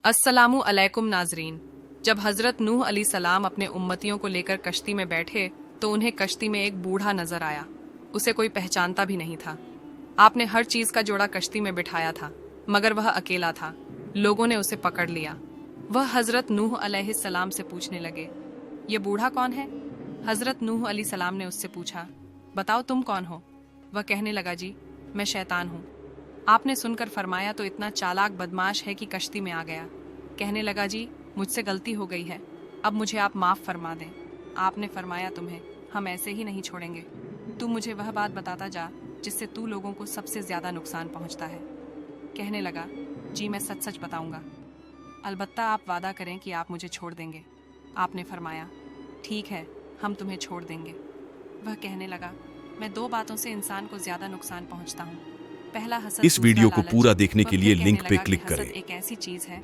अस्सलामु अलैकुम नाजरीन। जब हज़रत नूह अलैहिस्सलाम अपने उम्मतियों को लेकर कश्ती में बैठे तो उन्हें कश्ती में एक बूढ़ा नजर आया। उसे कोई पहचानता भी नहीं था। आपने हर चीज़ का जोड़ा कश्ती में बिठाया था, मगर वह अकेला था। लोगों ने उसे पकड़ लिया। वह हज़रत नूह अलैहिस्सलाम से पूछने लगे, ये बूढ़ा कौन है? हज़रत नूह अलैहिस्सलाम ने उससे पूछा, बताओ तुम कौन हो? वह कहने लगा, जी मैं शैतान हूँ। आपने सुनकर फरमाया, तो इतना चालाक बदमाश है कि कश्ती में आ गया। कहने लगा, जी मुझसे गलती हो गई है, अब मुझे आप माफ़ फरमा दें। आपने फरमाया, तुम्हें हम ऐसे ही नहीं छोड़ेंगे। तू मुझे वह बात बताता जा जिससे तू लोगों को सबसे ज़्यादा नुकसान पहुंचता है। कहने लगा, जी मैं सच सच बताऊंगा, अलबत्ता आप वादा करें कि आप मुझे छोड़ देंगे। आपने फरमाया, ठीक है, हम तुम्हें छोड़ देंगे। वह कहने लगा, मैं दो बातों से इंसान को ज़्यादा नुकसान पहुंचता हूँ। पहला हसद, इस दूसरा वीडियो को लालच। पूरा देखने वह के फिर लिए कहने लिंक पे लगा कि क्लिक हसद करें। एक ऐसी चीज़ है